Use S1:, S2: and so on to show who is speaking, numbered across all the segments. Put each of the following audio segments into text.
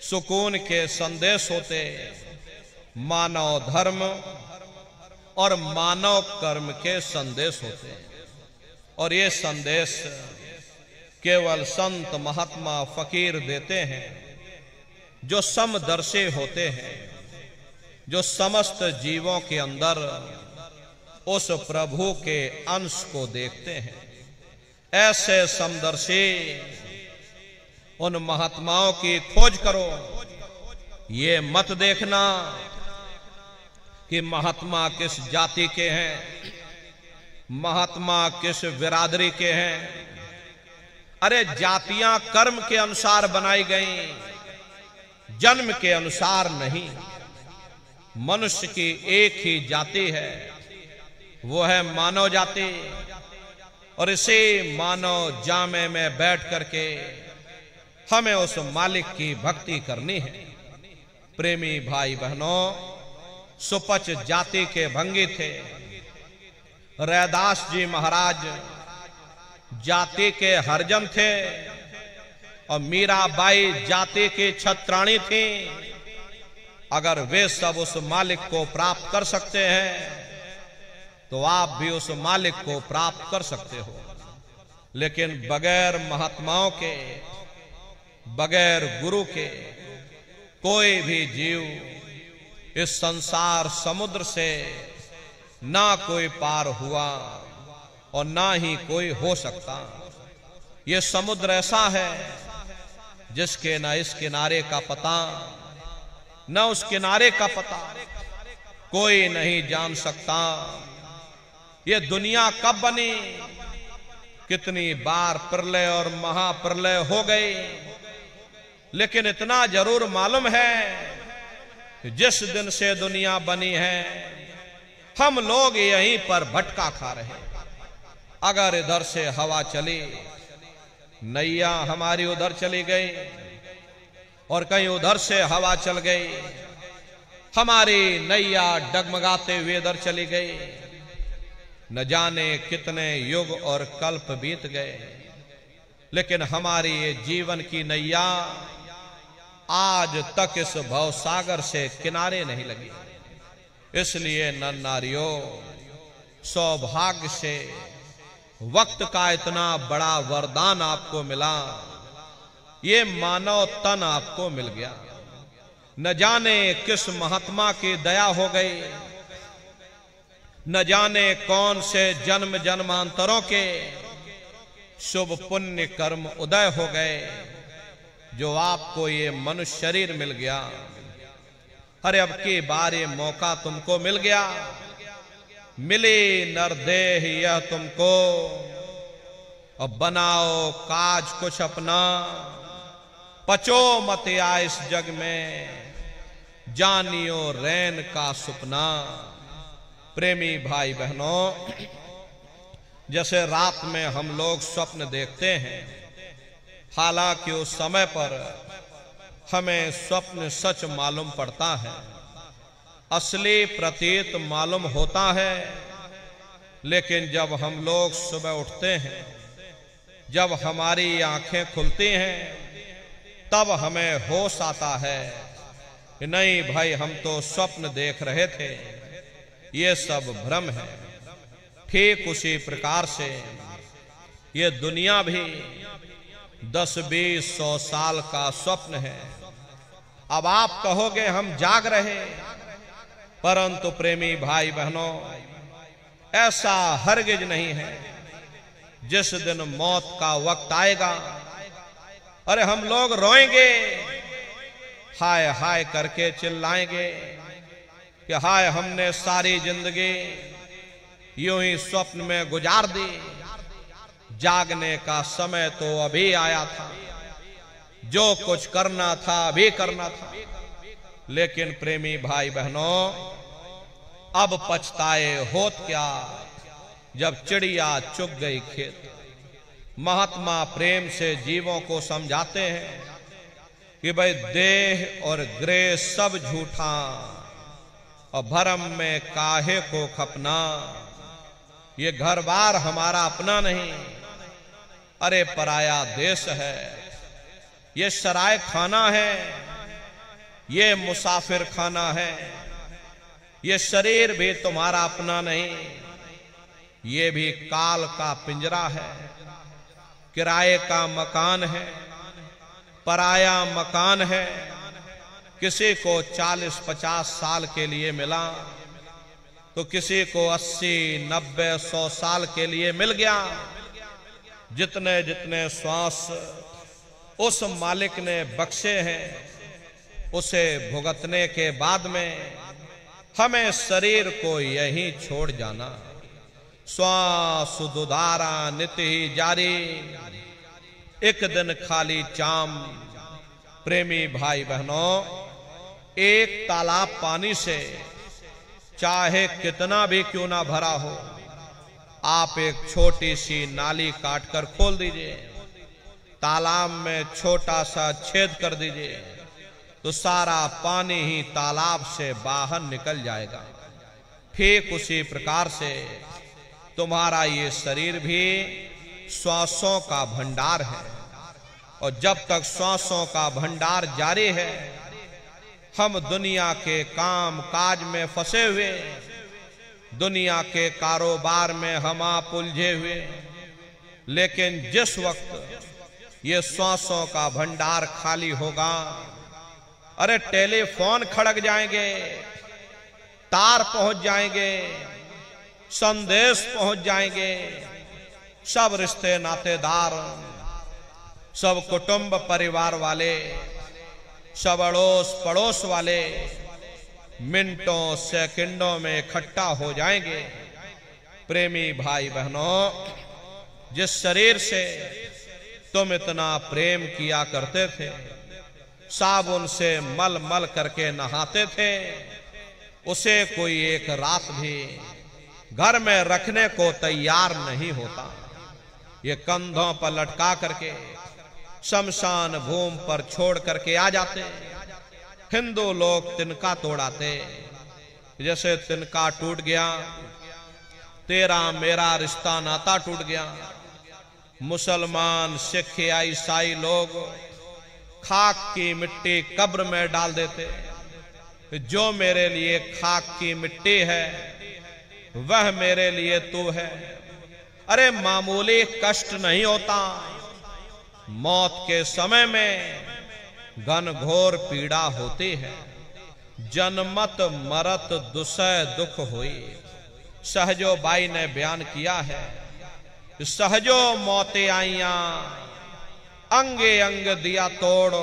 S1: सुकून के संदेश होते, मानव धर्म और मानव कर्म के संदेश होते। और ये संदेश केवल संत महात्मा फकीर देते हैं, जो समदर्शी होते हैं, जो समस्त जीवों के अंदर उस प्रभु के अंश को देखते हैं। ऐसे समदर्शी उन महात्माओं की खोज करो। ये मत देखना कि महात्मा किस जाति के हैं, महात्मा किस बिरादरी के हैं। अरे जातियां कर्म के अनुसार बनाई गई, जन्म के अनुसार नहीं। मनुष्य की एक ही जाति है, वो है मानव जाति। और इसी मानव जामे में बैठ करके हमें उस मालिक की भक्ति करनी है। प्रेमी भाई बहनों, सुपच जाति के भंगी थे। रैदास जी महाराज जाति के हरजन थे और मीराबाई जाति की छत्राणी थी। अगर वे सब उस मालिक को प्राप्त कर सकते हैं तो आप भी उस मालिक को प्राप्त कर सकते हो। लेकिन बगैर महात्माओं के, बगैर गुरु के कोई भी जीव इस संसार समुद्र से ना कोई पार हुआ और ना ही कोई हो सकता। ये समुद्र ऐसा है जिसके ना इस किनारे का पता, ना उस किनारे का पता कोई नहीं जान सकता। ये दुनिया कब बनी, कितनी बार प्रलय और महाप्रलय हो गई, लेकिन इतना जरूर मालूम है कि जिस दिन से दुनिया बनी है हम लोग यहीं पर भटका खा रहे हैं। अगर इधर से हवा चली, नैया हमारी उधर चली गई और कहीं उधर से हवा चल गई, हमारी नैया डगमगाते हुए इधर चली गई। न जाने कितने युग और कल्प बीत गए, लेकिन हमारी ये जीवन की नैया आज तक इस भवसागर से किनारे नहीं लगी। इसलिए नर नारियों, सौभाग्य से वक्त का इतना बड़ा वरदान आपको मिला, ये मानव तन आपको मिल गया। न जाने किस महात्मा की दया हो गई, न जाने कौन से जन्म जन्मांतरों के शुभ पुण्य कर्म उदय हो गए, जो आपको ये मनुष्य शरीर मिल गया। अरे अब की बार ये मौका तुमको मिल गया, मिली नरदेह यह तुमको, अब बनाओ काज कुछ अपना, पचो मत आ इस जग में, जानियो रैन का सुपना। प्रेमी भाई बहनों, जैसे रात में हम लोग स्वप्न देखते हैं, हालांकि उस समय पर हमें स्वप्न सच मालूम पड़ता है, असली प्रतीत मालूम होता है। लेकिन जब हम लोग सुबह उठते हैं, जब हमारी आंखें खुलती हैं, तब हमें होश आता है कि नहीं भाई, हम तो स्वप्न देख रहे थे, ये सब भ्रम है। ठीक उसी प्रकार से ये दुनिया भी 10-20-100 साल का स्वप्न है। अब आप कहोगे हम जाग रहे, परंतु प्रेमी भाई बहनों, ऐसा हरगिज नहीं है। जिस दिन मौत का वक्त आएगा, अरे हम लोग रोएंगे, हाय हाय करके चिल्लाएंगे कि हाय, हमने सारी जिंदगी यूं ही स्वप्न में गुजार दी, जागने का समय तो अभी आया था, जो कुछ करना था अभी करना था। लेकिन प्रेमी भाई बहनों, अब पछताए होत क्या, जब चिड़िया चुग गई खेत। महात्मा प्रेम से जीवों को समझाते हैं कि भाई देह और गृह सब झूठा, और भरम में काहे को खपना। ये घर बार हमारा अपना नहीं, अरे पराया देश है, ये सराय खाना है, ये मुसाफिर खाना है, ये शरीर भी तुम्हारा अपना नहीं, ये भी काल का पिंजरा है, किराए का मकान है, पराया मकान है। किसी को 40-50 साल के लिए मिला तो किसी को 80-90-100 साल के लिए मिल गया। जितने जितने श्वास उस मालिक ने बख्शे हैं, उसे भुगतने के बाद में हमें शरीर को यहीं छोड़ जाना। श्वास दुधारा नित्य ही जारी, एक दिन खाली चाम। प्रेमी भाई बहनों, एक तालाब पानी से चाहे कितना भी क्यों ना भरा हो, आप एक छोटी सी नाली काटकर खोल दीजिए, तालाब में छोटा सा छेद कर दीजिए, तो सारा पानी ही तालाब से बाहर निकल जाएगा। ठीक उसी प्रकार से तुम्हारा ये शरीर भी श्वासों का भंडार है, और जब तक श्वासों का भंडार जारी है, हम दुनिया के काम काज में फंसे हुए, दुनिया के कारोबार में हम आप उलझे हुए। लेकिन जिस वक्त ये श्वासों का भंडार खाली होगा, अरे टेलीफोन खड़क जाएंगे, तार पहुंच जाएंगे, संदेश पहुंच जाएंगे, सब रिश्ते नातेदार, सब कुटुंब परिवार वाले, सब अड़ोस पड़ोस वाले मिनटों सेकंडों में इकट्ठा हो जाएंगे। प्रेमी भाई बहनों, जिस शरीर से तुम इतना प्रेम किया करते थे, साबुन से मल मल करके नहाते थे, उसे कोई एक रात भी घर में रखने को तैयार नहीं होता। ये कंधों पर लटका करके शमशान भूमि पर छोड़ करके आ जाते। हिंदू लोग तिनका तोड़ाते, जैसे तिनका टूट गया तेरा मेरा रिश्ता नाता टूट गया। मुसलमान सिख या ईसाई लोग खाक की मिट्टी कब्र में डाल देते। जो मेरे लिए खाक की मिट्टी है, वह मेरे लिए तू है। अरे मामूली कष्ट नहीं होता, मौत के समय में घनघोर पीड़ा होती है। जन्मत मरत दुसह दुख हुई, सहजो बाई ने बयान किया है। सहजो मौते आइया, अंगे अंग दिया तोड़,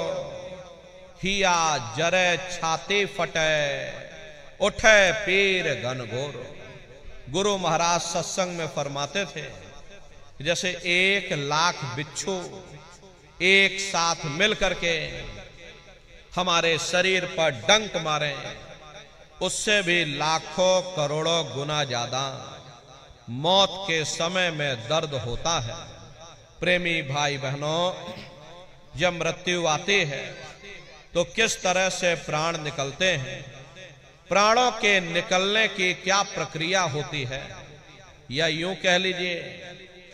S1: हिया जरे छाती फटे, उठे पीर घनघोर। गुरु महाराज सत्संग में फरमाते थे, जैसे 1,00,000 बिच्छू एक साथ मिल करके हमारे शरीर पर डंक मारे, उससे भी लाखों करोड़ों गुना ज्यादा मौत के समय में दर्द होता है। प्रेमी भाई बहनों, जब मृत्यु आती है तो किस तरह से प्राण निकलते हैं, प्राणों के निकलने की क्या प्रक्रिया होती है, या यूं कह लीजिए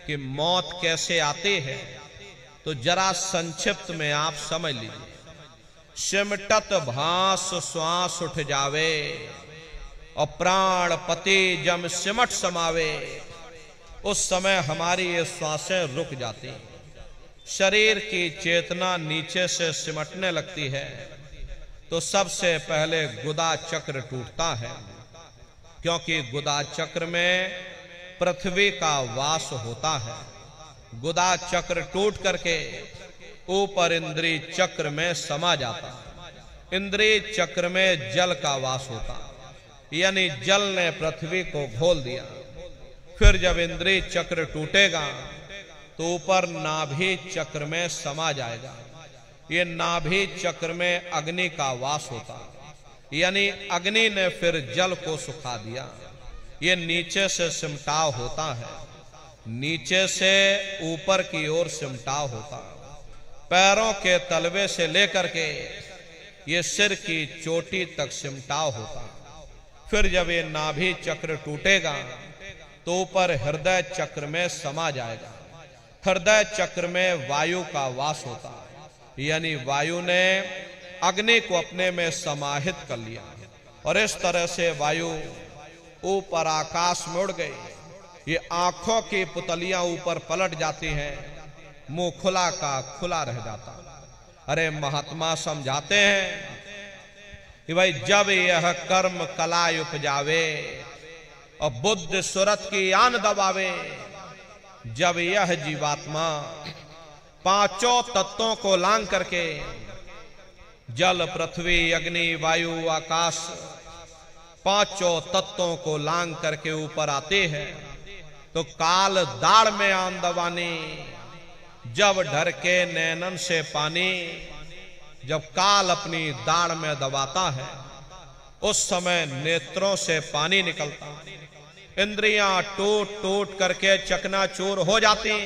S1: कि मौत कैसे आती है, तो जरा संक्षिप्त में आप समझ लीजिए। सिमटत भास श्वास उठ जावे, और प्राण पति जम सिमट समावे, उस समय हमारी ये श्वासें रुक जाती हैं। शरीर की चेतना नीचे से सिमटने लगती है, तो सबसे पहले गुदा चक्र टूटता है, क्योंकि गुदा चक्र में पृथ्वी का वास होता है। गुदा चक्र टूट करके ऊपर इंद्रिय चक्र में समा जाता। इंद्रिय चक्र में जल का वास होता, यानी जल ने पृथ्वी को घोल दिया। फिर जब इंद्रिय चक्र टूटेगा तो ऊपर नाभि चक्र में समा जाएगा। ये नाभि चक्र में अग्नि का वास होता, यानी अग्नि ने फिर जल को सुखा दिया। ये नीचे से सिमटाव होता है, नीचे से ऊपर की ओर सिमटाव होता। पैरों के तलवे से लेकर के ये सिर की चोटी तक सिमटाव होता। फिर जब ये नाभि चक्र टूटेगा तो ऊपर हृदय चक्र में समा जाएगा। हृदय चक्र में वायु का वास होता, यानी वायु ने अग्नि को अपने में समाहित कर लिया और इस तरह से वायु ऊपर आकाश में उड़ गई। ये आंखों की पुतलियां ऊपर पलट जाती हैं, मुंह खुला का खुला रह जाता। अरे महात्मा समझाते हैं कि भाई जब यह कर्म कला उपजावे और बुद्ध सुरत की आन दबावे, जब यह जीवात्मा पांचों तत्वों को लांग करके जल पृथ्वी अग्नि वायु आकाश पांचों तत्वों को लांग करके ऊपर आते हैं, तो काल दाढ़ में आन दबानी, जब ढर के नैनन से पानी, जब काल अपनी दाढ़ में दबाता है उस समय नेत्रों से पानी निकलता, इंद्रियां टूट टूट करके चकनाचूर हो जाती,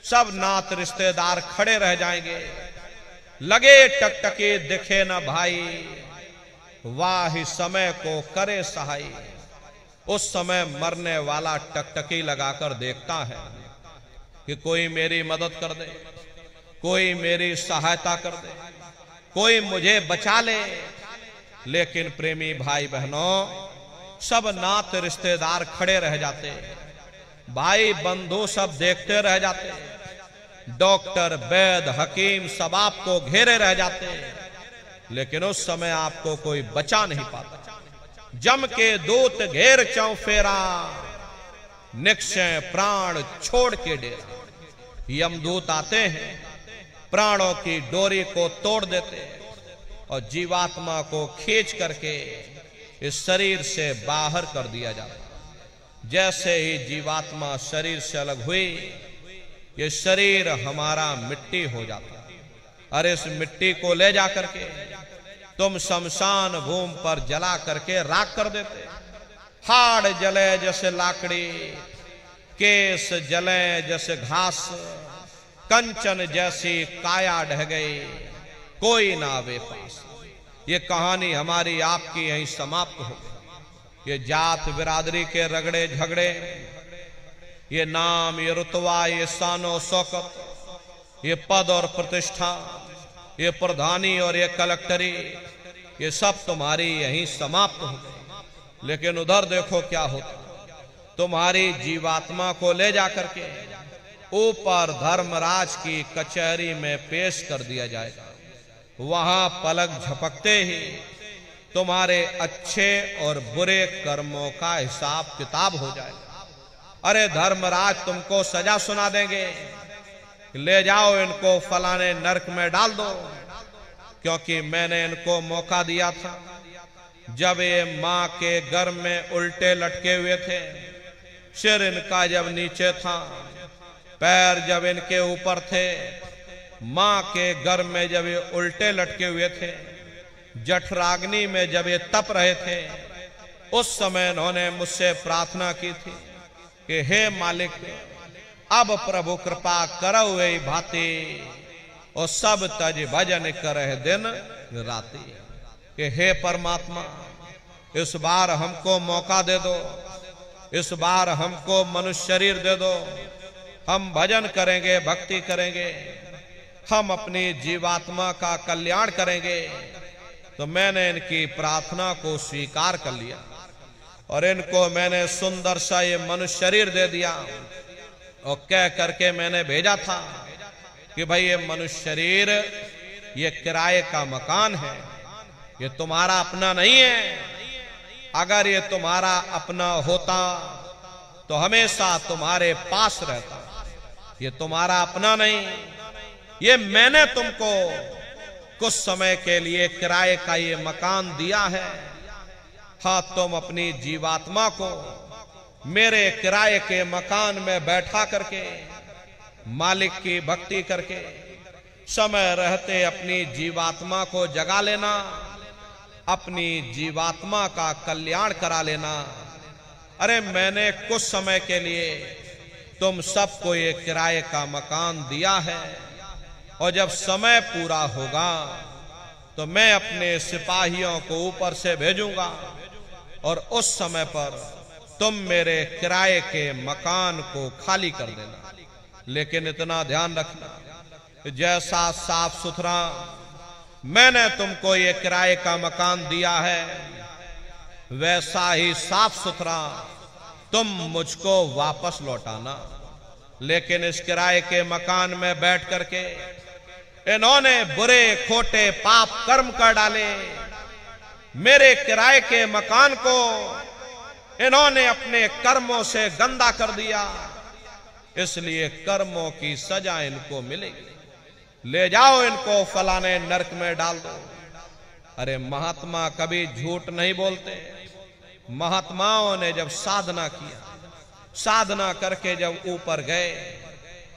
S1: सब नात रिश्तेदार खड़े रह जाएंगे, लगे टकटके दिखे न भाई, वाह समय को करे सहाय। उस समय मरने वाला टकटकी लगाकर देखता है कि कोई मेरी मदद कर दे, कोई मेरी सहायता कर दे, कोई मुझे बचा ले। लेकिन प्रेमी भाई बहनों, सब नात रिश्तेदार खड़े रह जाते, भाई बंधु सब देखते रह जाते, डॉक्टर वैद्य हकीम सब आपको घेरे रह जाते, लेकिन उस समय आपको कोई बचा नहीं पाता। जम के दूत घेर चौफेरा, निक्षय प्राण छोड़ के डेरा। यमदूत आते हैं, प्राणों की डोरी को तोड़ देते और जीवात्मा को खींच करके इस शरीर से बाहर कर दिया जाता। जैसे ही जीवात्मा शरीर से अलग हुई, ये शरीर हमारा मिट्टी हो जाता। अरे इस मिट्टी को ले जा करके तुम शमशान भूमि पर जला करके राख कर देते। हाड़ जले जैसे लाकड़ी, केस जले जैसे घास, कंचन जैसी काया ढह गई, कोई ना आवे पास। ये कहानी हमारी आपकी यहीं समाप्त हो गई। ये जात बिरादरी के रगड़े झगड़े, ये नाम, ये रुतबा, ये शानो शौकत, ये पद और प्रतिष्ठा, ये प्रधानी और ये कलेक्टरी, ये सब तुम्हारी यहीं समाप्त हो गई। लेकिन उधर देखो क्या होता, तुम्हारी जीवात्मा को ले जाकर के ऊपर धर्मराज की कचहरी में पेश कर दिया जाएगा। वहां पलक झपकते ही तुम्हारे अच्छे और बुरे कर्मों का हिसाब किताब हो जाएगा। अरे धर्मराज तुमको सजा सुना देंगे, ले जाओ इनको फलाने नरक में डाल दो, क्योंकि मैंने इनको मौका दिया था। जब ये मां के गर्भ में उल्टे लटके हुए थे, सिर इनका जब नीचे था, पैर जब इनके ऊपर थे, मां के गर्भ में जब ये उल्टे लटके हुए थे, जठराग्नि में जब ये तप रहे थे, उस समय इन्होंने मुझसे प्रार्थना की थी कि हे मालिक, अब प्रभु कृपा करो वे भांति, और सब तज भजन करे दिन राती। कि हे परमात्मा, इस बार हमको मौका दे दो, इस बार हमको मनुष्य शरीर दे दो, हम भजन करेंगे, भक्ति करेंगे, हम अपनी जीवात्मा का कल्याण करेंगे। तो मैंने इनकी प्रार्थना को स्वीकार कर लिया और इनको मैंने सुंदर सा ये मनुष्य शरीर दे दिया और कह करके मैंने भेजा था कि भाई ये मनुष्य शरीर ये किराए का मकान है, ये तुम्हारा अपना नहीं है। अगर ये तुम्हारा अपना होता तो हमेशा तुम्हारे पास रहता। ये तुम्हारा अपना नहीं, ये मैंने तुमको कुछ समय के लिए किराए का ये मकान दिया है। हाँ, तुम अपनी जीवात्मा को मेरे किराए के मकान में बैठा करके मालिक की भक्ति करके समय रहते अपनी जीवात्मा को जगा लेना, अपनी जीवात्मा का कल्याण करा लेना। अरे मैंने कुछ समय के लिए तुम सबको ये किराए का मकान दिया है और जब समय पूरा होगा तो मैं अपने सिपाहियों को ऊपर से भेजूंगा और उस समय पर तुम मेरे किराए के मकान को खाली कर देना। लेकिन इतना ध्यान रखना, जैसा साफ सुथरा मैंने तुमको ये किराए का मकान दिया है, वैसा ही साफ सुथरा तुम मुझको वापस लौटाना। लेकिन इस किराए के मकान में बैठ करके इन्होंने बुरे खोटे पाप कर्म कर डाले। मेरे किराए के मकान को इन्होंने अपने कर्मों से गंदा कर दिया, इसलिए कर्मों की सजा इनको मिलेगी। ले जाओ इनको फलाने नरक में डाल दो। अरे महात्मा कभी झूठ नहीं बोलते। महात्माओं ने जब साधना किया, साधना करके जब ऊपर गए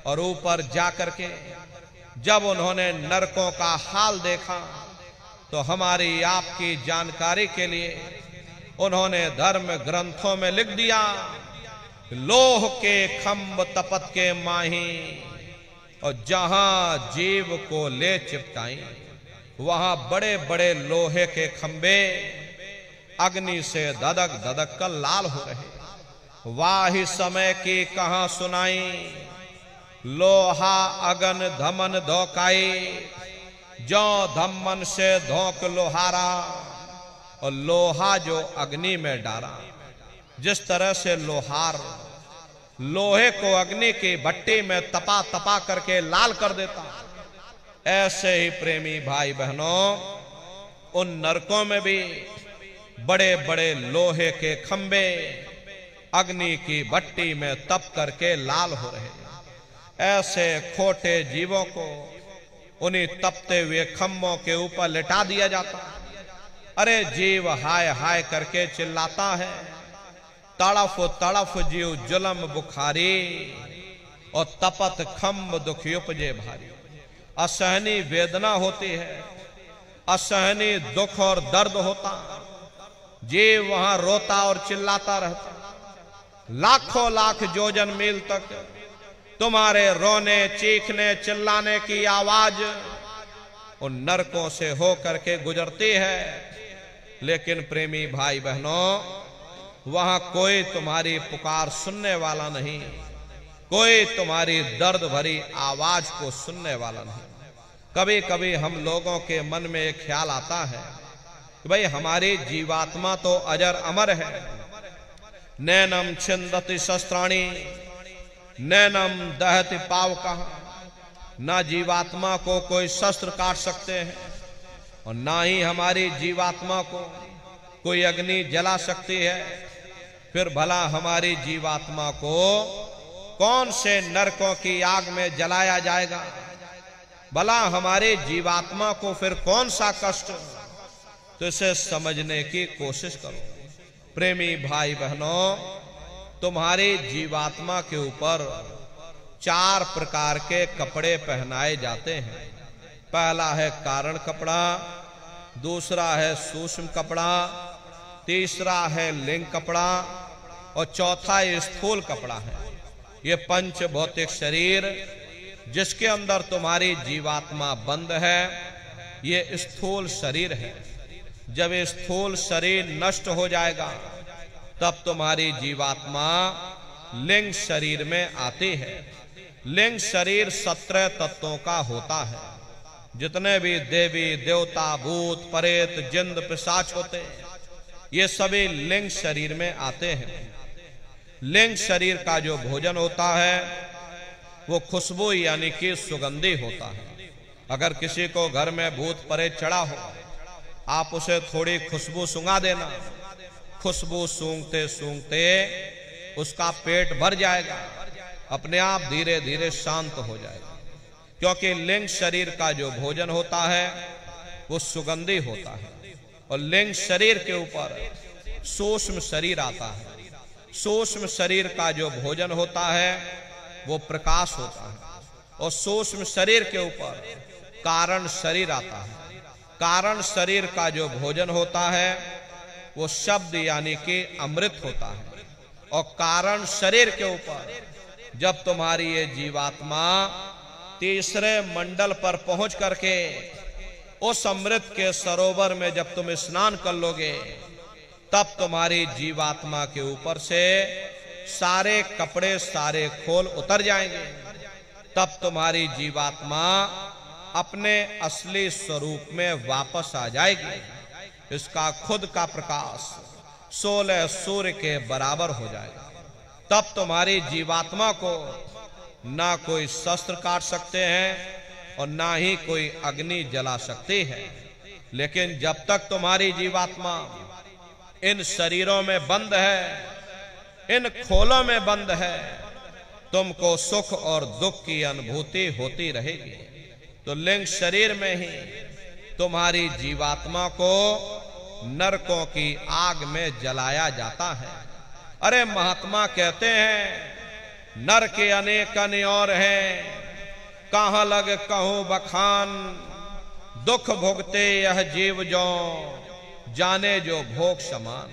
S1: और ऊपर जा करके जब उन्होंने नरकों का हाल देखा, तो हमारी आपकी जानकारी के लिए उन्होंने धर्म ग्रंथों में लिख दिया, लोह के खंभ तपत के माही, और जहां जीव को ले चिपटाई वहां बड़े बड़े लोहे के खंबे अग्नि से धधक धधक कर लाल हो रहे। वाही समय की कहां सुनाई, लोहा अगन धमन धोकाई, जो धमन से धोक लोहारा, और लोहा जो अग्नि में डारा। जिस तरह से लोहार लोहे को अग्नि की भट्टी में तपा तपा करके लाल कर देता, ऐसे ही प्रेमी भाई बहनों उन नरकों में भी बड़े बड़े लोहे के खंबे अग्नि की भट्टी में तप करके लाल हो रहे। ऐसे खोटे जीवों को उन्हीं तपते हुए खंभों के ऊपर लिटा दिया जाता। अरे जीव हाय हाय करके चिल्लाता है, तड़फ तड़फ जीव जुलम बुखारी, और तपत खंभ दुख उपजे भारी। असहनी वेदना होती है, असहनी दुख और दर्द होता, जीव वहां रोता और चिल्लाता रहता। लाखों लाख योजन मील तक तुम्हारे रोने चीखने चिल्लाने की आवाज उन नरकों से हो करके गुजरती है। लेकिन प्रेमी भाई बहनों वहां कोई तुम्हारी पुकार सुनने वाला नहीं, कोई तुम्हारी दर्द भरी आवाज को सुनने वाला नहीं। कभी कभी हम लोगों के मन में एक ख्याल आता है कि भाई हमारी जीवात्मा तो अजर अमर है, नैनम छिंदति शस्त्राणी नैनम दहति पावका, ना जीवात्मा को कोई शस्त्र काट सकते हैं और ना ही हमारी जीवात्मा को कोई अग्नि जला सकती है। फिर भला हमारी जीवात्मा को कौन से नरकों की आग में जलाया जाएगा? भला हमारी जीवात्मा को फिर कौन सा कष्ट? तो इसे समझने की कोशिश करो। प्रेमी भाई बहनों, तुम्हारी जीवात्मा के ऊपर 4 प्रकार के कपड़े पहनाए जाते हैं। पहला है कारण कपड़ा, दूसरा है सूक्ष्म कपड़ा, तीसरा है लिंग कपड़ा, और चौथा स्थूल कपड़ा है। ये पंच भौतिक शरीर जिसके अंदर तुम्हारी जीवात्मा बंद है, ये स्थूल शरीर है। जब ये स्थूल शरीर नष्ट हो जाएगा तब तुम्हारी जीवात्मा लिंग शरीर में आती है। लिंग शरीर 17 तत्वों का होता है। जितने भी देवी देवता भूत प्रेत जिंद पिशाच होते हैं, ये सभी लिंग शरीर में आते हैं। लिंग शरीर का जो भोजन होता है वो खुशबू यानी कि सुगंधी होता है। अगर किसी को घर में भूत प्रेत चढ़ा हो, आप उसे थोड़ी खुशबू सूंघा देना, खुशबू सूंघते सूंघते उसका पेट भर जाएगा, अपने आप धीरे धीरे शांत हो जाएगा। क्योंकि लिंग शरीर का जो भोजन होता है वो सुगंधी होता है। और लिंग शरीर के ऊपर सूक्ष्म शरीर आता है। सूक्ष्म शरीर का जो भोजन होता है वो प्रकाश होता है। और सूक्ष्म शरीर के ऊपर कारण शरीर आता है। कारण शरीर का जो भोजन होता है वो शब्द यानी कि अमृत होता है। और कारण शरीर के ऊपर जब तुम्हारी ये जीवात्मा तीसरे मंडल पर पहुंच करके उस अमृत के सरोवर में जब तुम स्नान कर लोगे, तब तुम्हारी जीवात्मा के ऊपर से सारे कपड़े सारे खोल उतर जाएंगे। तब तुम्हारी जीवात्मा अपने असली स्वरूप में वापस आ जाएगी। इसका खुद का प्रकाश 16 सूर्य के बराबर हो जाएगा। तब तुम्हारी जीवात्मा को ना कोई शस्त्र काट सकते हैं और ना ही कोई अग्नि जला सकती है। लेकिन जब तक तुम्हारी जीवात्मा इन शरीरों में बंद है, इन खोलों में बंद है, तुमको सुख और दुख की अनुभूति होती रहेगी। तो लिंग शरीर में ही तुम्हारी जीवात्मा को नरकों की आग में जलाया जाता है। अरे महात्मा कहते हैं नर के अनेक और हैं, कहां लग कहूं बखान, दुख भोगते यह जीव जो जाने जो भोग समान।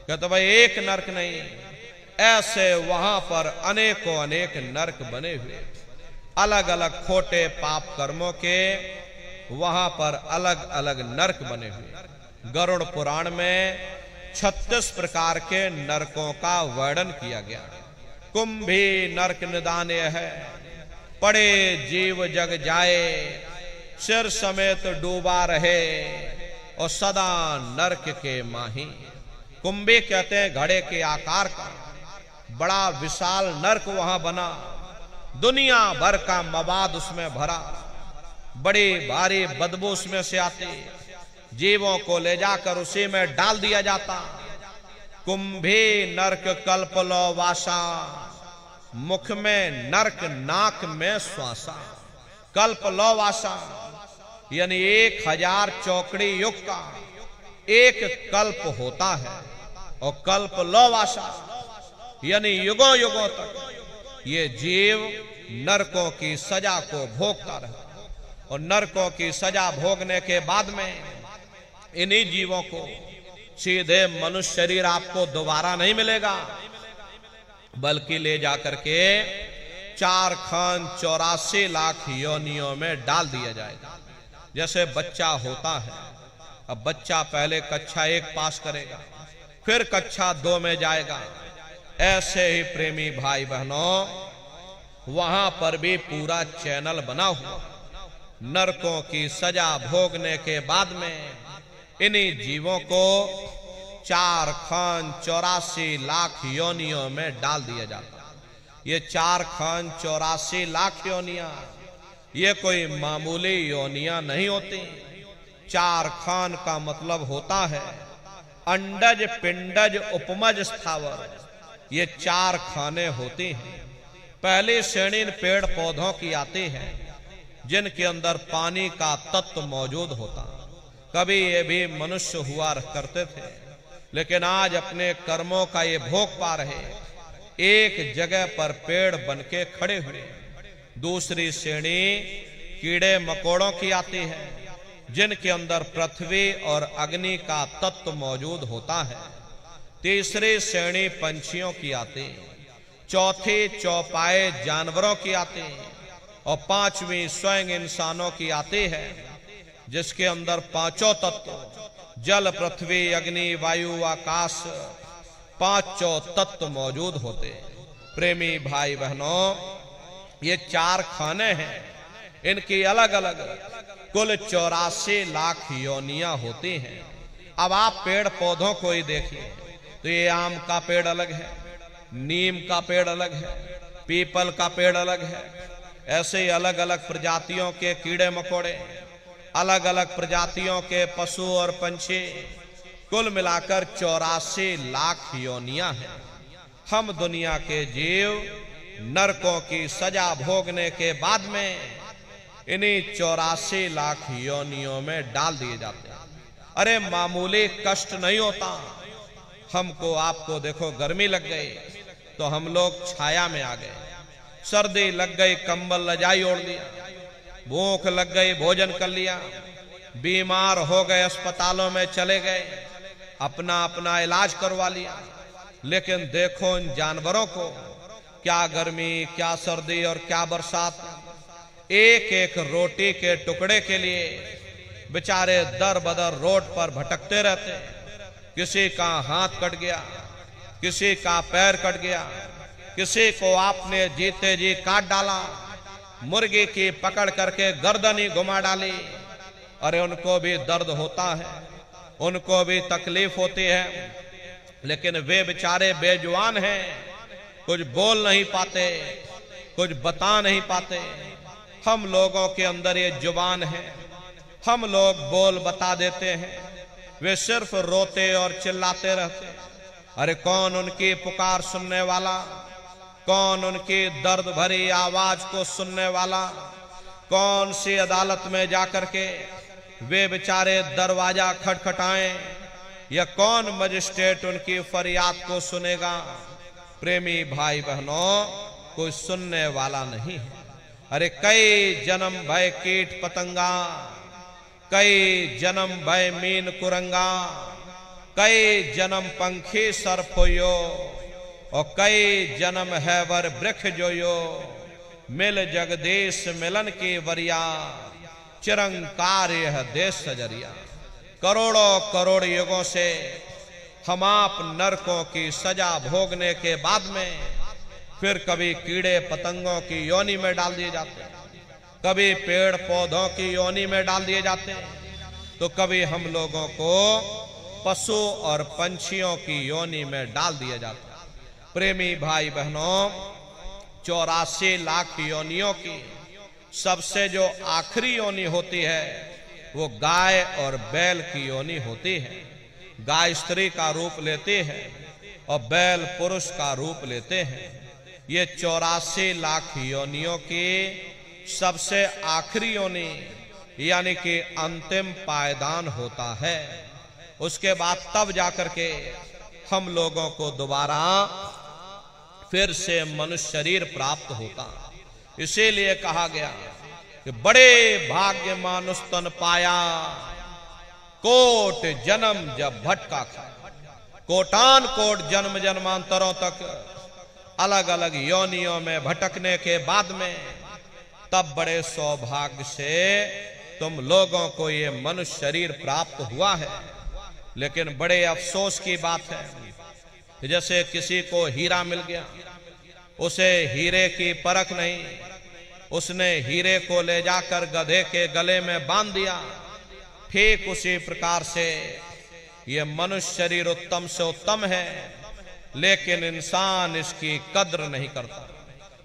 S1: कहते भाई एक नरक नहीं, ऐसे वहां पर अनेकों अनेक नरक बने हुए, अलग अलग खोटे पाप कर्मों के वहां पर अलग अलग नरक बने हुए। गरुड़ पुराण में 36 प्रकार के नरकों का वर्णन किया गया। कुंभी नरक निदान्य है, पड़े जीव जग जाए, सिर समेत डूबा रहे और सदा नरक के माही। कुंभी कहते हैं घड़े के आकार का बड़ा विशाल नरक वहां बना, दुनिया भर का मवाद उसमें भरा, बड़ी भारी बदबू उसमें से आती, जीवों को ले जाकर उसी में डाल दिया जाता। कुंभी नरक कल्प लो वासा, मुख में नरक नाक में श्वासा। कल्प लो वासा यानी 1000 चौकड़ी युग का एक कल्प होता है, और कल्प लो वासा यानी युगों युगों तक ये जीव नरकों की सजा को भोगता रहे। और नरकों की सजा भोगने के बाद में इन्हीं जीवों को सीधे मनुष्य शरीर आपको दोबारा नहीं मिलेगा, बल्कि ले जाकर के 4 खान 84 लाख योनियों में डाल दिया जाएगा। जैसे बच्चा होता है, अब बच्चा पहले कक्षा 1 पास करेगा, फिर कक्षा 2 में जाएगा। ऐसे ही प्रेमी भाई बहनों वहां पर भी पूरा चैनल बना हुआ। नरकों की सजा भोगने के बाद में इन्हीं जीवों को 4 खान 84 लाख योनियों में डाल दिया जाता। ये 4 खान 84 लाख योनियां ये कोई मामूली योनियां नहीं होती। 4 खान का मतलब होता है अंडज पिंडज उपमज स्थावर, ये 4 खाने होती हैं। पहली श्रेणी पेड़ पौधों की आती है जिनके अंदर पानी का तत्व मौजूद होता। कभी ये भी मनुष्य हुआ करते थे, लेकिन आज अपने कर्मों का ये भोग पा रहे, एक जगह पर पेड़ बनके खड़े हुए। दूसरी श्रेणी कीड़े मकोड़ों की आती है जिनके अंदर पृथ्वी और अग्नि का तत्व मौजूद होता है। तीसरी श्रेणी पंछियों की आती, चौथी चौपाए जानवरों की आती, और 5वीं स्वयं इंसानों की आती है जिसके अंदर 5 तत्व जल पृथ्वी अग्नि वायु आकाश 5 तत्व मौजूद होते। प्रेमी भाई बहनों ये 4 खाने हैं, इनकी अलग अलग कुल 84 लाख योनियां होती हैं। अब आप पेड़ पौधों को ही देखिए तो ये आम का पेड़ अलग है, नीम का पेड़ अलग है, पीपल का पेड़ अलग है। ऐसे ही अलग अलग प्रजातियों के कीड़े मकोड़े, अलग अलग प्रजातियों के पशु और पंछी, कुल मिलाकर 84 लाख योनियां हैं। हम दुनिया के जीव नरकों की सजा भोगने के बाद में इन्हीं 84 लाख योनियों में डाल दिए जाते हैं। अरे मामूली कष्ट नहीं होता। हमको आपको देखो गर्मी लग गई तो हम लोग छाया में आ गए, सर्दी लग गई कंबल रजाई ओढ़ लिया, भूख लग गई भोजन कर लिया, बीमार हो गए अस्पतालों में चले गए, अपना अपना इलाज करवा लिया। लेकिन देखो इन जानवरों को, क्या गर्मी क्या सर्दी और क्या बरसात, एक एक रोटी के टुकड़े के लिए बेचारे दर बदर रोड पर भटकते रहते। किसी का हाथ कट गया, किसी का पैर कट गया, किसी को आपने जीते जी काट डाला, मुर्गी की पकड़ करके गर्दन ही घुमा डाली। अरे उनको भी दर्द होता है, उनको भी तकलीफ होती है, लेकिन वे बेचारे बेजुबान हैं, कुछ बोल नहीं पाते, कुछ बता नहीं पाते। हम लोगों के अंदर ये जुबान है, हम लोग बोल बता देते हैं, वे सिर्फ रोते और चिल्लाते रहते। अरे कौन उनकी पुकार सुनने वाला, कौन उनकी दर्द भरी आवाज को सुनने वाला, कौन सी अदालत में जाकर के वे बेचारे दरवाजा खटखटाएं, या कौन मजिस्ट्रेट उनकी फरियाद को सुनेगा। प्रेमी भाई बहनों, कोई सुनने वाला नहीं है। अरे कई जन्म भय कीट पतंगा, कई जन्म भय मीन कुरंगा, कई जन्म पंखी सर्प होयो, और कई जन्म है वर वृक्ष जोयो। मिल जगदीश मिलन की वरिया, चिरंकार यह देश सजरिया। करोड़ों करोड़ युगों से हम आप नरकों की सजा भोगने के बाद में फिर कभी कीड़े पतंगों की योनि में डाल दिए जाते हैं, कभी पेड़ पौधों की योनि में डाल दिए जाते हैं, तो कभी हम लोगों को पशु और पंछियों की योनि में डाल दिया जाता है। प्रेमी भाई बहनों, 84 लाख योनियों की सबसे जो आखिरी योनि होती है वो गाय और बैल की योनि होती है। गाय स्त्री का रूप लेती है और बैल पुरुष का रूप लेते हैं। ये 84 लाख योनियों की सबसे आखिरी योनि यानी कि अंतिम पायदान होता है। उसके बाद तब जाकर के हम लोगों को दोबारा फिर से मनुष्य शरीर प्राप्त होता। इसीलिए कहा गया कि बड़े भाग्य मानुष तन पाया, कोट जन्म जब भटका खाया। कोटान कोट जन्म जन्मांतरों तक अलग अलग योनियों में भटकने के बाद में तब बड़े सौभाग्य से तुम लोगों को ये मनुष्य शरीर प्राप्त हुआ है। लेकिन बड़े अफसोस की बात है, जैसे किसी को हीरा मिल गया, उसे हीरे की परख नहीं, उसने हीरे को ले जाकर गधे के गले में बांध दिया। ठीक उसी प्रकार से ये मनुष्य शरीर उत्तम से उत्तम है, लेकिन इंसान इसकी कद्र नहीं करता।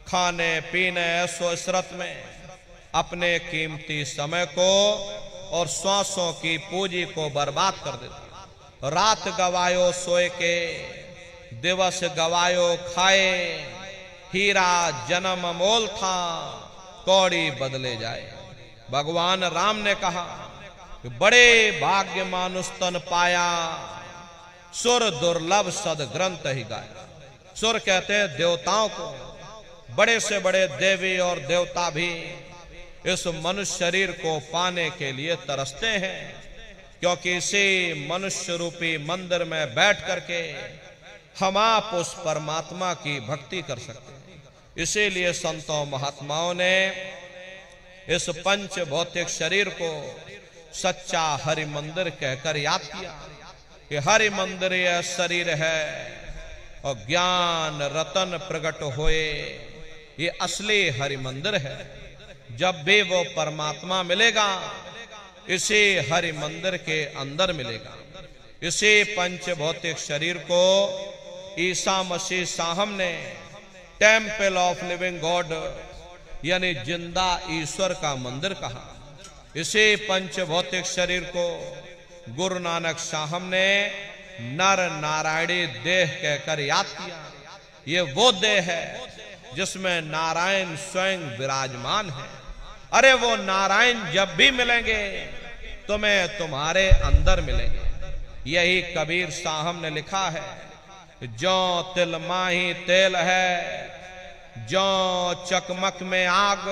S1: खाने पीने ऐशो इशरत में अपने कीमती समय को और श्वासों की पूंजी को बर्बाद कर देता। रात गवायो सोए के, दिवस गवायो खाए, हीरा जन्म अमोल था, कौड़ी बदले जाए। भगवान राम ने कहा कि बड़े भाग्य मानुष तन पाया, सुर दुर्लभ सद ग्रंथ ही गाया। सुर कहते हैं देवताओं को। बड़े से बड़े देवी और देवता भी इस मनुष्य शरीर को पाने के लिए तरसते हैं, क्योंकि इसी मनुष्य रूपी मंदिर में बैठ करके हम आप उस परमात्मा की भक्ति कर सकते हैं। इसीलिए संतों महात्माओं ने इस पंच भौतिक शरीर को सच्चा हरि मंदिर कहकर याद किया कि हरि मंदिर यह शरीर है और ज्ञान रतन प्रकट होए, ये असली हरि मंदिर है। जब भी वो परमात्मा मिलेगा इसी हरि मंदिर के अंदर मिलेगा। इसी पंच भौतिक शरीर को ईसा मसीह साहब ने टेम्पल ऑफ लिविंग गॉड यानी जिंदा ईश्वर का मंदिर कहा। इसी पंच भौतिक शरीर को गुरु नानक साहब ने नर नारायणी देह कहकर याद किया। ये वो देह है जिसमें नारायण स्वयं विराजमान है। अरे वो नारायण जब भी मिलेंगे तुम्हें तुम्हारे अंदर मिलेंगे। यही कबीर साहब ने लिखा है, जो तिल माही तेल है, जो चकमक में आग,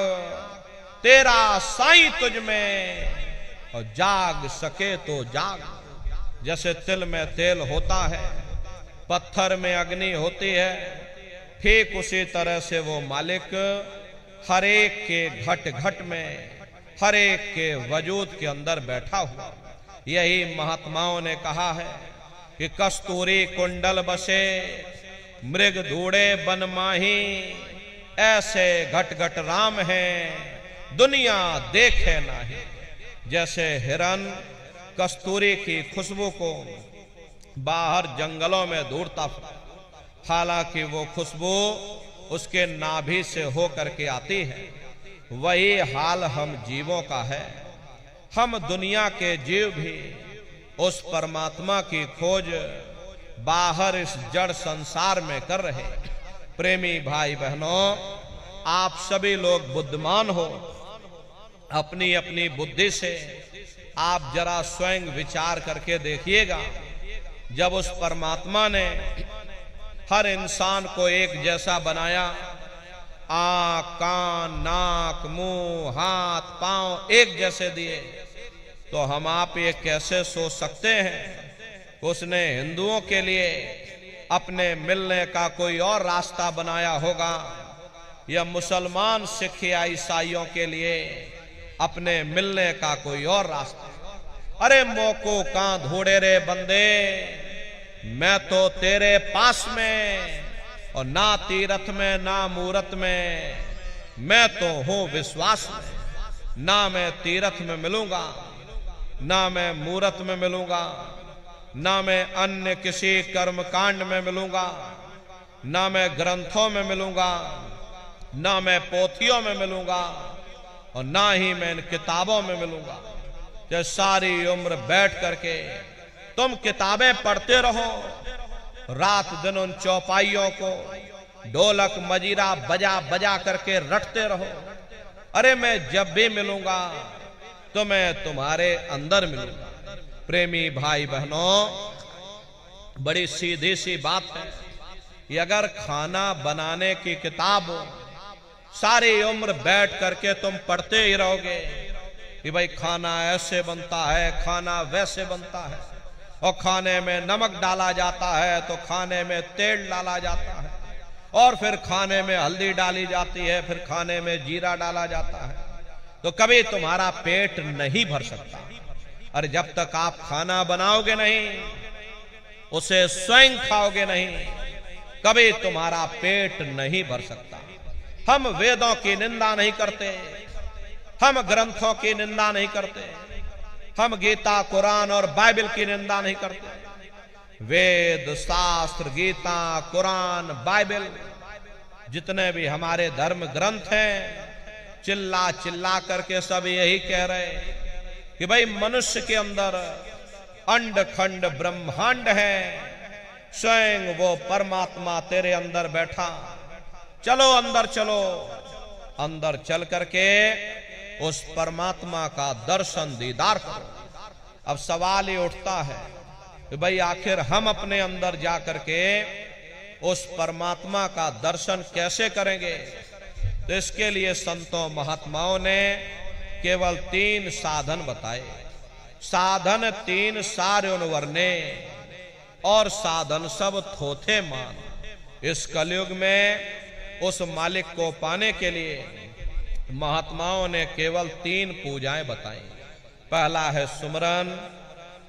S1: तेरा साईं तुझ में और जाग सके तो जाग। जैसे तिल में तेल होता है, पत्थर में अग्नि होती है, ठीक उसी तरह से वो मालिक हर एक के घट घट में, हर एक के वजूद के अंदर बैठा हुआ। यही महात्माओं ने कहा है कि कस्तूरी कुंडल बसे, मृग धूड़े बन माही, ऐसे घट घट राम हैं दुनिया देखे नाही। जैसे हिरन कस्तूरी की खुशबू को बाहर जंगलों में ढूंढता, हालांकि वो खुशबू उसके नाभि से होकर के आती है, वही हाल हम जीवों का है। हम दुनिया के जीव भी उस परमात्मा की खोज बाहर इस जड़ संसार में कर रहे। प्रेमी भाई बहनों, आप सभी लोग बुद्धिमान हो, अपनी अपनी बुद्धि से आप जरा स्वयं विचार करके देखिएगा। जब उस परमात्मा ने हर इंसान को एक जैसा बनाया, आंख, कान, नाक, मुंह, हाथ, पांव एक जैसे दिए, तो हम आप ये कैसे सोच सकते हैं उसने हिंदुओं के लिए अपने मिलने का कोई और रास्ता बनाया होगा, या मुसलमान, सिख या ईसाइयों के लिए अपने मिलने का कोई और रास्ता। अरे मोको कहां ढूंढे रे बंदे, मैं तो तेरे पास में, और ना तीरथ में ना मूरत में, मैं तो हूं विश्वास में। ना मैं तीरथ में मिलूंगा, ना मैं मूरत में मिलूंगा, ना मैं अन्य किसी कर्म कांड में मिलूंगा, ना मैं ग्रंथों में मिलूंगा, ना मैं पोथियों में मिलूंगा, और ना ही मैं इन किताबों में मिलूंगा। जो सारी उम्र बैठ करके तुम किताबें पढ़ते रहो, रात दिन उन चौपाइयों को ढोलक मजीरा बजा बजा करके रटते रहो। अरे मैं जब भी मिलूंगा तो मैं तुम्हारे अंदर मिलूंगा। प्रेमी भाई बहनों, बड़ी सीधी सी बात है कि अगर खाना बनाने की किताब हो, सारी उम्र बैठ करके तुम पढ़ते ही रहोगे कि भाई खाना ऐसे बनता है, खाना वैसे बनता है, और खाने में नमक डाला जाता है तो खाने में तेल डाला जाता है, और फिर खाने में हल्दी डाली जाती है, फिर खाने में जीरा डाला जाता है, तो कभी तुम्हारा पेट नहीं भर सकता। और जब तक आप खाना बनाओगे नहीं, उसे स्वयं खाओगे नहीं, कभी तुम्हारा पेट नहीं भर सकता। हम वेदों की निंदा नहीं करते, हम ग्रंथों की निंदा नहीं करते, हम गीता, कुरान और बाइबल की निंदा नहीं करते। वेद, शास्त्र, गीता, कुरान, बाइबल, जितने भी हमारे धर्म ग्रंथ हैं, चिल्ला चिल्ला करके सब यही कह रहे कि भाई मनुष्य के अंदर अंड खंड ब्रह्मांड है, स्वयं वो परमात्मा तेरे अंदर बैठा। चलो अंदर चलो, अंदर चल करके उस परमात्मा का दर्शन दीदार करो। अब सवाल ये उठता है कि भाई आखिर हम अपने अंदर जा करके उस परमात्मा का दर्शन कैसे करेंगे? तो इसके लिए संतों महात्माओं ने केवल 3 साधन बताए। साधन 3 सार्युन वर्णे, और साधन सब थोथे मान। इस कलयुग में उस मालिक को पाने के लिए महात्माओं ने केवल 3 पूजाएं बताई। पहला है सुमरन,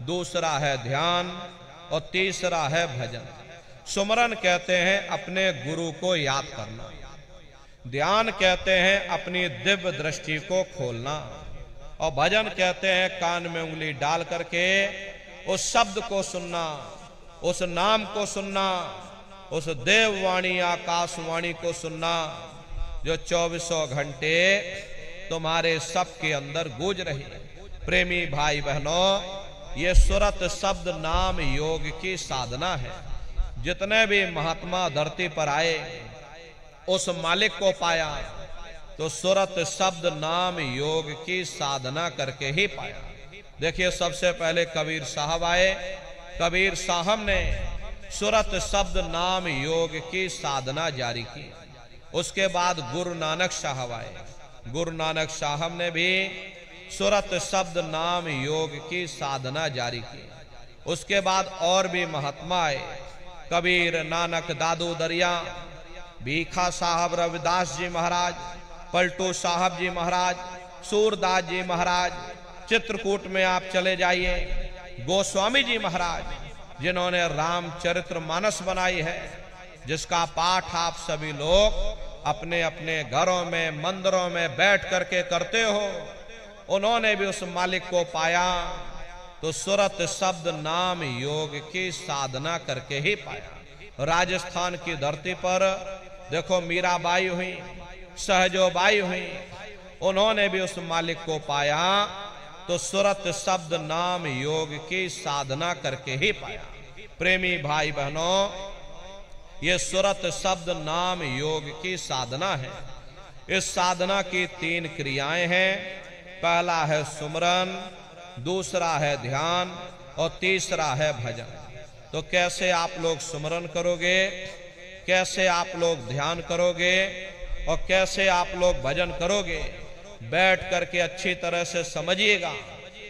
S1: दूसरा है ध्यान, और तीसरा है भजन। सुमरन कहते हैं अपने गुरु को याद करना, ध्यान कहते हैं अपनी दिव्य दृष्टि को खोलना, और भजन कहते हैं कान में उंगली डाल करके उस शब्द को सुनना, उस नाम को सुनना, उस देववाणी आकाशवाणी को सुनना जो 24 घंटे तुम्हारे सबके अंदर गूंज रही। प्रेमी भाई बहनों, ये सुरत शब्द नाम योग की साधना है। जितने भी महात्मा धरती पर आए, उस मालिक को पाया तो सुरत शब्द नाम योग की साधना करके ही पाया। देखिए, सबसे पहले कबीर साहब आए। कबीर साहब ने सुरत शब्द नाम योग की साधना जारी की। उसके बाद गुरु नानक साहब आए। गुरु नानक साहब ने भी सुरत शब्द नाम योग की साधना जारी की। उसके बाद और भी महात्मा आए, कबीर, नानक, दादू दरिया, भीखा साहब, रविदास जी महाराज, पलटू साहब जी महाराज, सूरदास जी महाराज, चित्रकूट में आप चले जाइए, गोस्वामी जी महाराज, जिन्होंने रामचरित्र मानस बनाई है, जिसका पाठ आप सभी लोग अपने अपने घरों में मंदिरों में बैठ करके करते हो, उन्होंने भी उस मालिक को पाया तो सुरत शब्द नाम योग की साधना करके ही पाया। राजस्थान की धरती पर देखो मीराबाई हुई, सहजोबाई हुई, उन्होंने भी उस मालिक को पाया तो सुरत शब्द नाम योग की साधना करके ही पाया। प्रेमी भाई बहनों, ये सुरत शब्द नाम योग की साधना है। इस साधना की 3 क्रियाएं हैं। पहला है सुमरन, दूसरा है ध्यान और तीसरा है भजन। तो कैसे आप लोग सुमरन करोगे, कैसे आप लोग ध्यान करोगे और कैसे आप लोग भजन करोगे, बैठ करके अच्छी तरह से समझिएगा।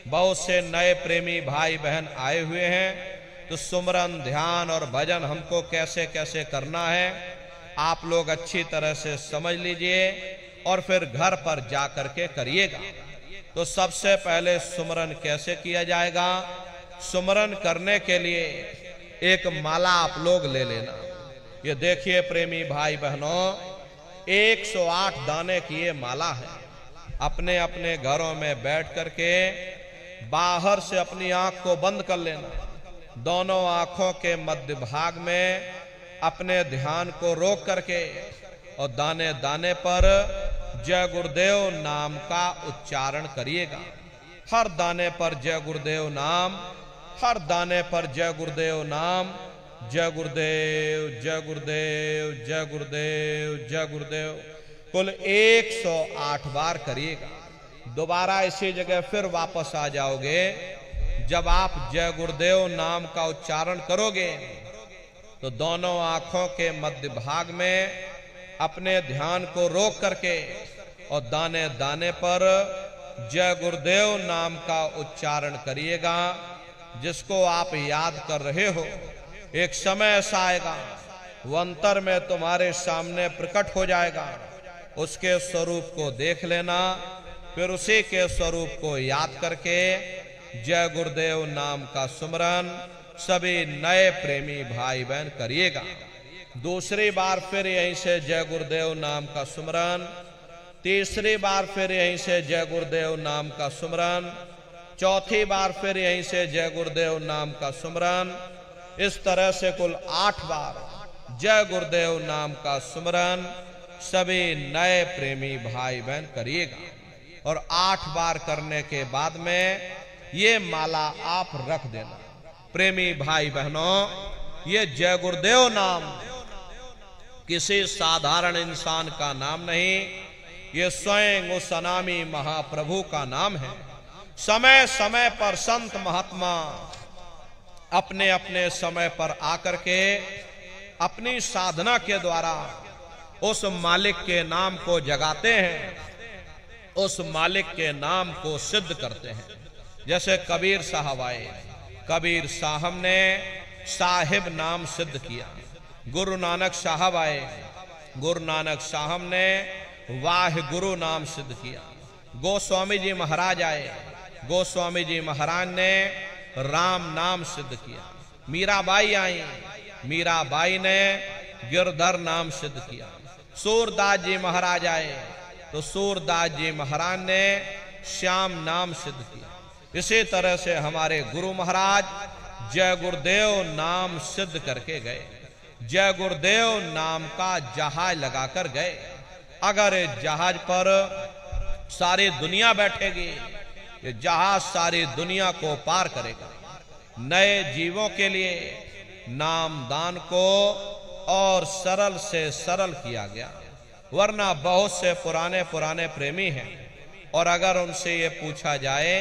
S1: बहुत से नए प्रेमी भाई बहन आए हुए हैं, तो सुमरन ध्यान और भजन हमको कैसे कैसे करना है आप लोग अच्छी तरह से समझ लीजिए और फिर घर पर जा करके करिएगा। तो सबसे पहले सुमरन कैसे किया जाएगा? सुमरन करने के लिए एक माला आप लोग ले लेना। ये देखिए प्रेमी भाई बहनों, 108 दाने की ये माला है। अपने अपने घरों में बैठ करके बाहर से अपनी आंख को बंद कर लेना। दोनों आंखों के मध्य भाग में अपने ध्यान को रोक करके और दाने दाने पर जय गुरुदेव नाम का उच्चारण करिएगा। हर दाने पर जय गुरुदेव नाम, हर दाने पर जय गुरुदेव नाम, जय गुरुदेव जय गुरुदेव जय गुरुदेव जय गुरुदेव, कुल 108 बार करिएगा। दोबारा इसी जगह फिर वापस आ जाओगे। जब आप जय गुरुदेव नाम का उच्चारण करोगे तो दोनों आंखों के मध्य भाग में अपने ध्यान को रोक करके और दाने दाने पर जय गुरुदेव नाम का उच्चारण करिएगा। जिसको आप याद कर रहे हो, एक समय ऐसा आएगा वो अंतर में तुम्हारे सामने प्रकट हो जाएगा। उसके स्वरूप को देख लेना, फिर उसी के स्वरूप को याद करके जय गुरुदेव नाम का सुमरन सभी नए प्रेमी भाई बहन करिएगा। दूसरी बार फिर यहीं से जय गुरुदेव नाम का सुमरन, तीसरी बार फिर यहीं से जय गुरुदेव नाम का सुमरन, चौथी बार फिर यहीं से जय गुरुदेव नाम का सुमरन। इस तरह से कुल 8 बार जय गुरुदेव नाम का सुमरन सभी नए प्रेमी भाई बहन करिएगा। और 8 बार करने के बाद में ये माला आप रख देना। प्रेमी भाई बहनों, ये जय गुरुदेव नाम किसी साधारण इंसान का नाम नहीं, ये स्वयं उस अनामी महाप्रभु का नाम है। समय समय पर संत महात्मा अपने अपने समय पर आकर के अपनी साधना के द्वारा उस मालिक के नाम को जगाते हैं, उस मालिक के नाम को सिद्ध करते हैं। जैसे कबीर साहब आए, कबीर साहब ने साहिब नाम सिद्ध किया। गुरु नानक साहब आए, गुरु नानक साहब ने वाह गुरु नाम सिद्ध किया। गोस्वामी जी महाराज आए, गोस्वामी जी महाराज ने राम नाम सिद्ध किया। मीराबाई आई, मीराबाई ने गिरधर नाम सिद्ध किया। सूरदास जी महाराज आए तो सूरदास जी महाराज ने श्याम नाम सिद्ध किया। इसी तरह से हमारे गुरु महाराज जय गुरुदेव नाम सिद्ध करके गए। जय गुरुदेव नाम का जहाज लगाकर गए। अगर जहाज पर सारी दुनिया बैठेगी, ये जहाज सारी दुनिया को पार करेगा। नए जीवों के लिए नाम दान को और सरल से सरल किया गया, वरना बहुत से पुराने पुराने प्रेमी हैं और अगर उनसे ये पूछा जाए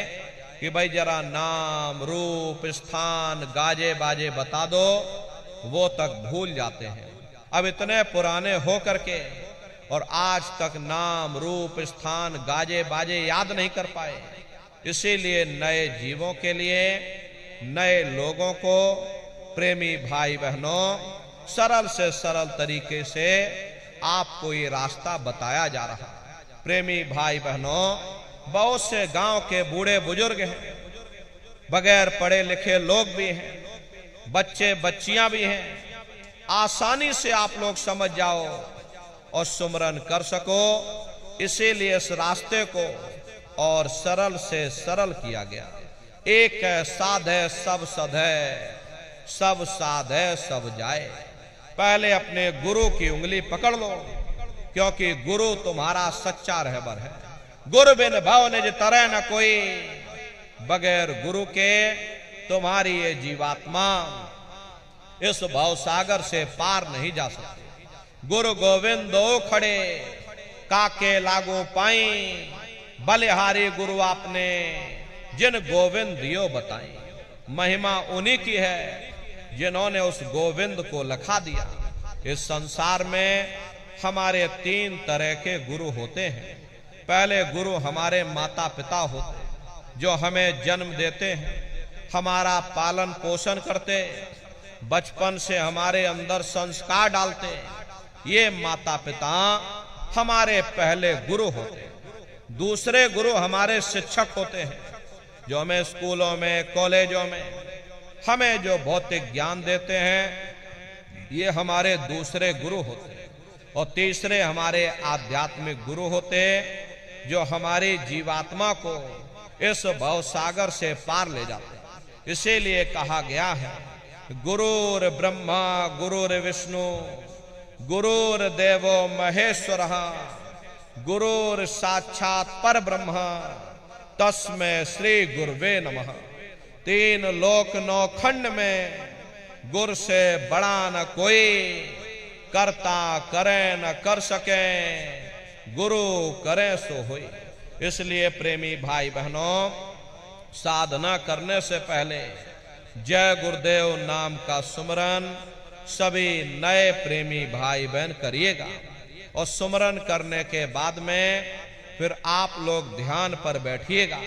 S1: कि भाई जरा नाम रूप स्थान गाजे बाजे बता दो, वो तक भूल जाते हैं। अब इतने पुराने हो करके और आज तक नाम रूप स्थान गाजे बाजे याद नहीं कर पाए। इसीलिए नए जीवों के लिए, नए लोगों को, प्रेमी भाई बहनों, सरल से सरल तरीके से आपको ये रास्ता बताया जा रहा है। प्रेमी भाई बहनों, बहुत से गांव के बूढ़े बुजुर्ग हैं, बगैर पढ़े लिखे लोग भी हैं, बच्चे बच्चियां भी हैं। आसानी से आप लोग समझ जाओ और सुमरन कर सको, इसीलिए इस रास्ते को और सरल से सरल किया गया। एक साधे सब सधे, सब साधे सब जाए। पहले अपने गुरु की उंगली पकड़ लो, क्योंकि गुरु तुम्हारा सच्चा रहबर है। गुरु बिन भव निज तरह न कोई, बगैर गुरु के तुम्हारी ये जीवात्मा इस भव सागर से पार नहीं जा सकती। गुरु गोविंदो खड़े काके लागो पाई, बलिहारी गुरु आपने जिन गोविंद दियो बताई। महिमा उन्हीं की है जिन्होंने उस गोविंद को लखा दिया। इस संसार में हमारे 3 तरह के गुरु होते हैं। पहले गुरु हमारे माता पिता होते हैं, जो हमें जन्म देते हैं, हमारा पालन पोषण करते, बचपन से हमारे अंदर संस्कार डालते। ये माता पिता हमारे पहले गुरु होते हैं। दूसरे गुरु हमारे शिक्षक होते हैं, जो हमें स्कूलों में, कॉलेजों में हमें जो भौतिक ज्ञान देते हैं, ये हमारे दूसरे गुरु होते हैं। और तीसरे हमारे आध्यात्मिक गुरु होते, जो हमारी जीवात्मा को इस भव सागर से पार ले जाते हैं। इसीलिए कहा गया है, गुरुर ब्रह्मा गुरुर विष्णु गुरुर देवो महेश्वर गुरुर साक्षात पर ब्रह्म तस्मै श्री गुरुवे नमः। 3 लोक 9 खंड में गुरु से बड़ा न कोई, करता करे न कर सके, गुरु करे सो होई। इसलिए प्रेमी भाई बहनों, साधना करने से पहले जय गुरुदेव नाम का सुमरन सभी नए प्रेमी भाई बहन करिएगा। और सुमरन करने के बाद में फिर आप लोग ध्यान पर बैठिएगा।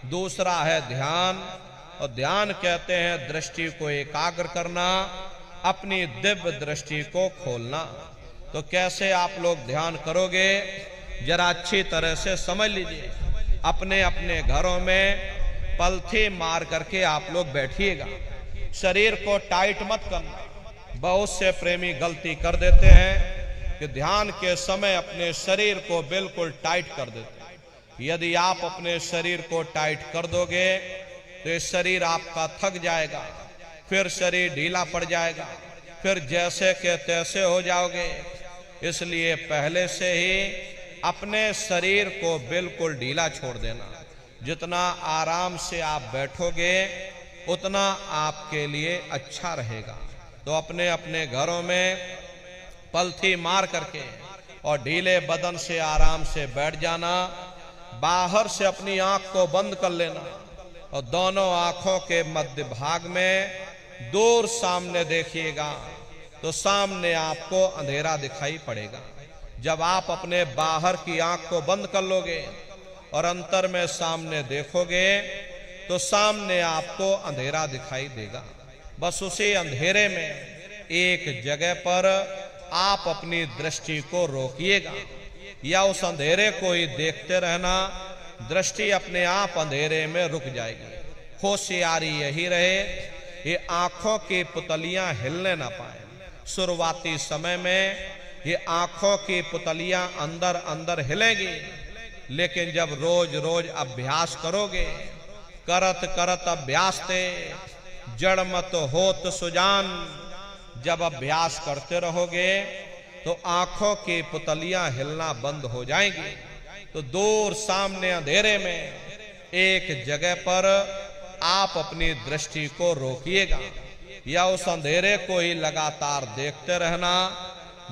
S1: दूसरा है ध्यान, और ध्यान कहते हैं दृष्टि को एकाग्र करना, अपनी दिव्य दृष्टि को खोलना। तो कैसे आप लोग ध्यान करोगे, जरा अच्छी तरह से समझ लीजिए। अपने अपने घरों में पलथी मार करके आप लोग बैठिएगा। शरीर को टाइट मत करना। बहुत से प्रेमी गलती कर देते हैं कि ध्यान के समय अपने शरीर को बिल्कुल टाइट कर देते हैं। यदि आप अपने शरीर को टाइट कर दोगे तो ये शरीर आपका थक जाएगा, फिर शरीर ढीला पड़ जाएगा, फिर जैसे के तैसे हो जाओगे। इसलिए पहले से ही अपने शरीर को बिल्कुल ढीला छोड़ देना। जितना आराम से आप बैठोगे उतना आपके लिए अच्छा रहेगा। तो अपने अपने घरों में पलथी मार करके और ढीले बदन से आराम से बैठ जाना। बाहर से अपनी आंख को बंद कर लेना और दोनों आंखों के मध्य भाग में दूर सामने देखिएगा तो सामने आपको अंधेरा दिखाई पड़ेगा। जब आप अपने बाहर की आंख को बंद कर लोगे और अंतर में सामने देखोगे तो सामने आपको अंधेरा दिखाई देगा। बस उसी अंधेरे में एक जगह पर आप अपनी दृष्टि को रोकिएगा या उस अंधेरे को ही देखते रहना। दृष्टि अपने आप अंधेरे में रुक जाएगी। होशियारी यही रहे ये आंखों की पुतलियां हिलने ना पाए। शुरुआती समय में ये आंखों की पुतलियां अंदर अंदर हिलेंगी, लेकिन जब रोज रोज अभ्यास करोगे, करत करत अभ्यास ते जड़ मत होत सुजान, जब अभ्यास करते रहोगे तो आंखों की पुतलियां हिलना बंद हो जाएंगी। तो दूर सामने अंधेरे में एक जगह पर आप अपनी दृष्टि को रोकिएगा या उस अंधेरे को ही लगातार देखते रहना।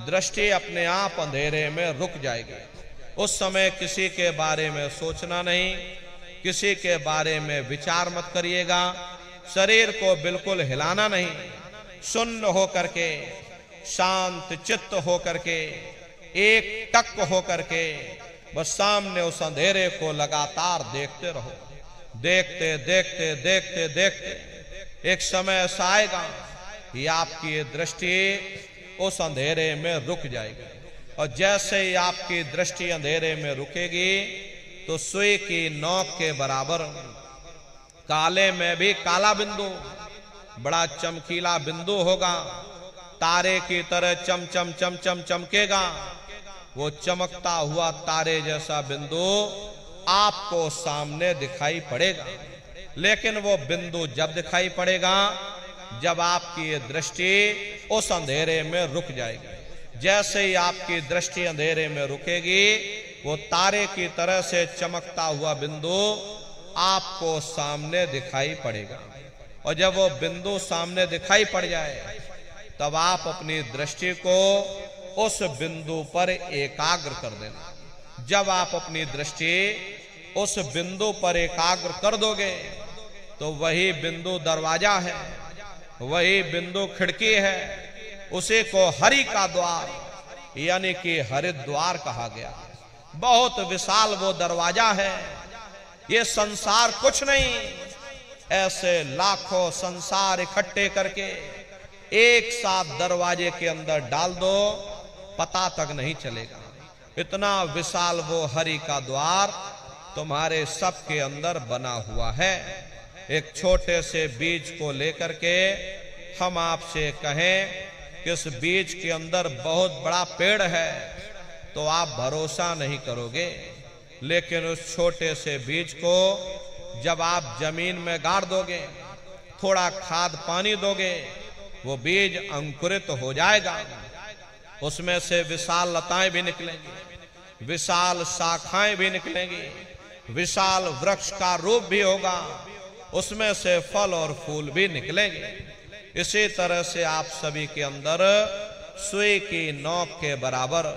S1: दृष्टि अपने आप अंधेरे में रुक जाएगी। उस समय किसी के बारे में सोचना नहीं, किसी के बारे में विचार मत करिएगा। शरीर को बिल्कुल हिलाना नहीं, शून्य हो करके, शांत चित्त हो करके, एक टक हो करके बस सामने उस अंधेरे को लगातार देखते रहो। देखते देखते देखते देखते एक समय ऐसा आएगा कि आपकी ये दृष्टि उस अंधेरे में रुक जाएगी। और जैसे ही आपकी दृष्टि अंधेरे में रुकेगी तो सुई की नोक के बराबर काले में भी काला बिंदु, बड़ा चमकीला बिंदु होगा। तारे की तरह चम चम चम चम चमकेगा। वो चमकता हुआ तारे जैसा बिंदु आपको सामने दिखाई पड़ेगा। लेकिन वो बिंदु जब दिखाई पड़ेगा जब आपकी ये दृष्टि उस अंधेरे में रुक जाएगी। जैसे ही आपकी दृष्टि अंधेरे में रुकेगी, वो तारे की तरह से चमकता हुआ बिंदु आपको सामने दिखाई पड़ेगा। और जब वो बिंदु सामने दिखाई पड़ जाए तब आप अपनी दृष्टि को उस बिंदु पर एकाग्र कर देना। जब आप अपनी दृष्टि उस बिंदु पर एकाग्र कर दोगे तो वही बिंदु दरवाजा है, वही बिंदु खिड़की है। उसे को हरि का द्वार यानी कि हरिद्वार कहा गया। बहुत विशाल वो दरवाजा है। ये संसार कुछ नहीं, ऐसे लाखों संसार इकट्ठे करके एक साथ दरवाजे के अंदर डाल दो, पता तक नहीं चलेगा। इतना विशाल वो हरि का द्वार तुम्हारे सबके अंदर बना हुआ है। एक छोटे से बीज को लेकर के हम आपसे कहें कि इस बीज के अंदर बहुत बड़ा पेड़ है तो आप भरोसा नहीं करोगे। लेकिन उस छोटे से बीज को जब आप जमीन में गाड़ दोगे, थोड़ा खाद पानी दोगे, वो बीज अंकुरित हो जाएगा। उसमें से विशाल लताएं भी निकलेंगी, विशाल शाखाएं भी निकलेंगी, विशाल वृक्ष का रूप भी होगा, उसमें से फल और फूल भी निकलेंगे। इसी तरह से आप सभी के अंदर सुई की नोक के बराबर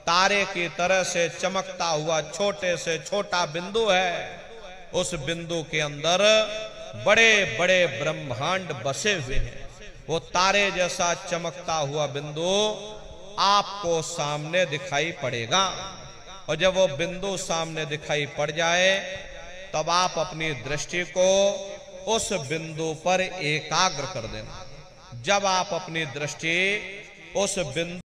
S1: तारे की तरह से चमकता हुआ छोटे से छोटा बिंदु है। उस बिंदु के अंदर बड़े बड़े ब्रह्मांड बसे हुए हैं। वो तारे जैसा चमकता हुआ बिंदु आपको सामने दिखाई पड़ेगा। और जब वो बिंदु सामने दिखाई पड़ जाए तब आप अपनी दृष्टि को उस बिंदु पर एकाग्र कर देना। जब आप अपनी दृष्टि उस बिंदु